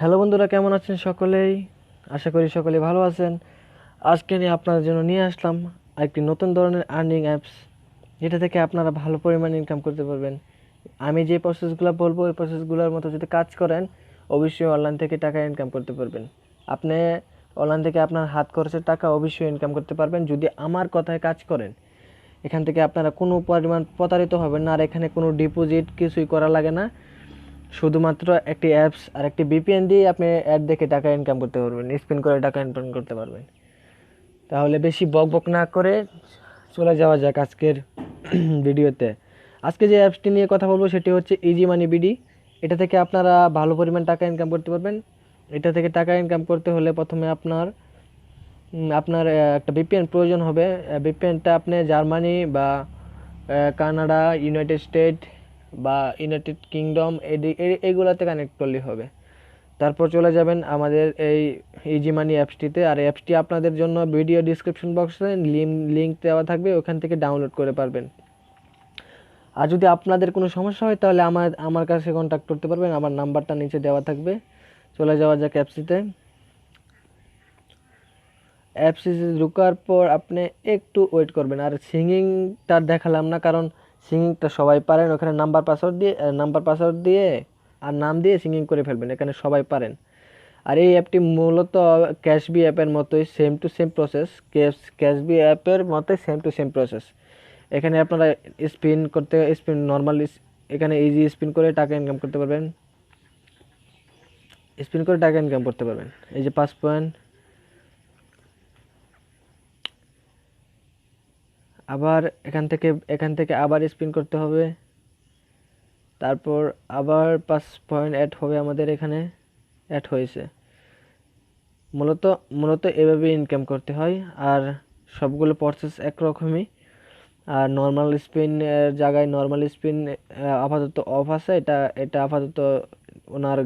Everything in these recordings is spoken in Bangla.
হ্যালো বন্ধুরা, কেমন আছেন সকলেই? আশা করি সকলেই ভালো আছেন। আজকে আপনাদের জন্য নিয়ে আসলাম একটি নতুন ধরনের আর্নিং অ্যাপস, যেটা থেকে আপনারা ভালো পরিমাণে ইনকাম করতে পারবেন। আমি যে প্রসেসগুলো বলবো ওই প্রসেসগুলোর মতো যদি কাজ করেন, অবশ্যই অনলাইন থেকে টাকা ইনকাম করতে পারবেন। আপনি অনলাইন থেকে আপনার হাত খরচের টাকা অবশ্যই ইনকাম করতে পারবেন যদি আমার কথায় কাজ করেন। এখান থেকে আপনারা কোনো পরিমাণ প্রতারিত হবেন না, আর এখানে কোনো ডিপোজিট কিছুই করা লাগে না। শুধুমাত্র একটি অ্যাপস আর একটি ভিপিএন দিয়ে আপনি অ্যাড দেখে টাকা ইনকাম করতে পারবেন, স্পিন করে টাকা ইনকাম করতে পারবেন। তাহলে বেশি বকবক না করে চলে যাওয়া যাক আজকের ভিডিওতে। আজকে যে অ্যাপসটি নিয়ে কথা বলবো সেটি হচ্ছে ইজি মানি বিডি। এটা থেকে আপনারা ভালো পরিমাণ টাকা ইনকাম করতে পারবেন। এটা থেকে টাকা ইনকাম করতে হলে প্রথমে আপনার আপনার একটা ভিপিএন প্রয়োজন হবে। ভিপিএনটা আপনি জার্মানি বা কানাডা, ইউনাইটেড স্টেট বা ইউনাইটেড কিংডম এইগুলাতে কানেক্ট করলেই হবে। তারপর চলে যাবেন আমাদের এই ইজি মানি অ্যাপসটিতে, আর অ্যাপসটি আপনাদের জন্য ভিডিও ডিসক্রিপশন বক্সে লিঙ্ক দেওয়া থাকবে, ওখান থেকে ডাউনলোড করে পারবেন। আর যদি আপনাদের কোনো সমস্যা হয় তাহলে আমার কাছে কন্ট্যাক্ট করতে পারবেন, আমার নাম্বারটা নিচে দেওয়া থাকবে। চলে যাওয়া যাক অ্যাপসটিতে। অ্যাপসে ঢোকার পর আপনি একটু ওয়েট করবেন। আর সিঙ্গিংটা দেখালাম না, কারণ সিঙ্গিংটা সবাই পারেন। ওখানে নাম্বার পাসওয়ার্ড দিয়ে আর নাম দিয়ে সিঙ্গিং করে ফেলবেন, এখানে সবাই পারেন। আর এই অ্যাপটি মূলত ক্যাশবি অ্যাপের মতোই সেম টু সেম প্রসেস। ক্যাশবি অ্যাপের মতোই সেম টু সেম প্রসেস। এখানে আপনারা নর্মাল এখানে ইজি স্পিন করে টাকা ইনকাম করতে পারবেন। এই যে 5 পয়েন্ট। আবার এখান থেকে আবার স্পিন করতে হবে, তারপর আবার 5 পয়েন্ট অ্যাড হবে আমাদের এখানে। অ্যাড হয়েছে। মূলত মূলত এভাবে ইনকাম করতে হয়। আর সবগুলো প্রসেস একরকমই। আর নর্মাল স্পিন জায়গায় নর্মাল স্পিন আপাতত অফ আছে। এটা এটা আপাতত ওনার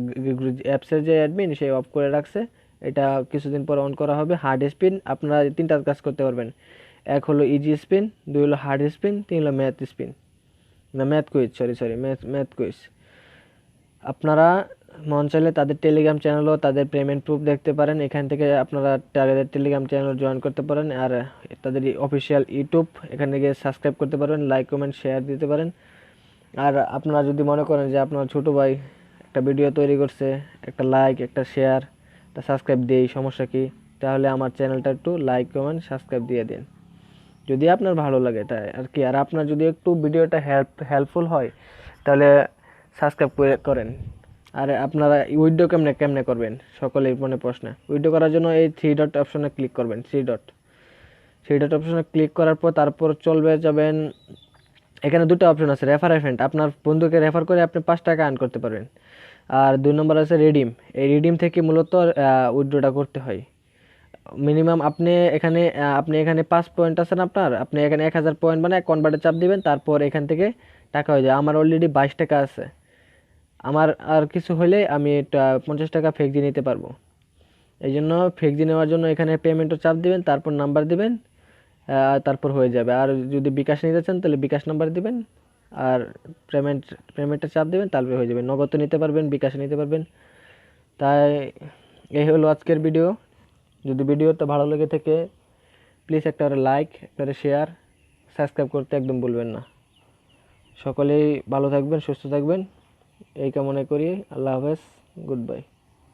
অ্যাপসের যে অ্যাডমিন সে অফ করে রাখছে। এটা কিছুদিন পর অন করা হবে। হার্ড স্পিন আপনারা 3টা কাজ করতে পারবেন। এক হলো ইজি স্পিন, 2 হলো হার্ড স্পিন, 3 হলো ম্যাথ স্পিন, না math quiz, sorry math quiz. আপনারা মন চাইলে তাদের টেলিগ্রাম চ্যানেলও তাদের পেমেন্ট প্রুফ দেখতে পারেন। এখান থেকে আপনারা তাদের টেলিগ্রাম চ্যানেল জয়েন করতে পারেন। আর তাদের অফিসিয়াল ইউটিউব এখানে গিয়ে সাবস্ক্রাইব করতে পারবেন, লাইক কমেন্ট শেয়ার দিতে পারেন। আর আপনারা যদি মনে করেন যে আপনার ছোটো ভাই একটা ভিডিও তৈরি করছে, একটা লাইক, একটা শেয়ার, একটা সাবস্ক্রাইব দিয়েই সমস্যা কি, তাহলে আমার চ্যানেলটা একটু লাইক কমেন্ট সাবস্ক্রাইব দিয়ে দিন যদি আপনার ভালো লাগে তাই আর কি। আর আপনার যদি একটু ভিডিওটা হেল্পফুল হয় তাহলে সাবস্ক্রাইব করেন। আর আপনারা উইথড্র কেমনে করবেন সকলের মনে প্রশ্ন। উইথড্র করার জন্য এই থ্রি ডট অপশনে ক্লিক করবেন। থ্রি ডট অপশনে ক্লিক করার পর তারপর যাবেন। এখানে দুটো অপশন আছে, রেফার ফ্রেন্ড। আপনার বন্ধুকে রেফার করে আপনি 5 টাকা আর্ন করতে পারবেন। আর 2 নম্বর আছে রিডিম। এই রিডিম থেকে মূলত উইথড্রটা করতে হয়। মিনিমাম আপনি এখানে 5 পয়েন্ট আছেন আপনার, আপনি এখানে 1000 পয়েন্ট মানে কনভার্টে চাপ দিবেন, তারপর এখান থেকে টাকা হয়ে যায়। আমার অলরেডি 22 টাকা আছে। আমার আর কিছু হলে আমি 50 টাকা ফেক দিয়ে নিতে পারবো। এই জন্য ফেক দিয়ে নেওয়ার জন্য এখানে পেমেন্টও চাপ দিবেন, তারপর নাম্বার দিবেন, তারপর হয়ে যাবে। আর যদি বিকাশ নিতে চান তাহলে বিকাশ নাম্বার দিবেন, আর পেমেন্টের চাপ দিবেন, তারপরে হয়ে যাবে। নগদ নিতে পারবেন, বিকাশে নিতে পারবেন। তাই এই হলো আজকের ভিডিও। যদি ভিডিওটা ভালো লেগে থাকে প্লিজ একটা লাইক, একটা শেয়ার, সাবস্ক্রাইব করতে একদম ভুলবেন না। সকলেই ভালো থাকবেন, সুস্থ থাকবেন এই কামনা করি। আল্লাহ হাফেজ, গুড বাই।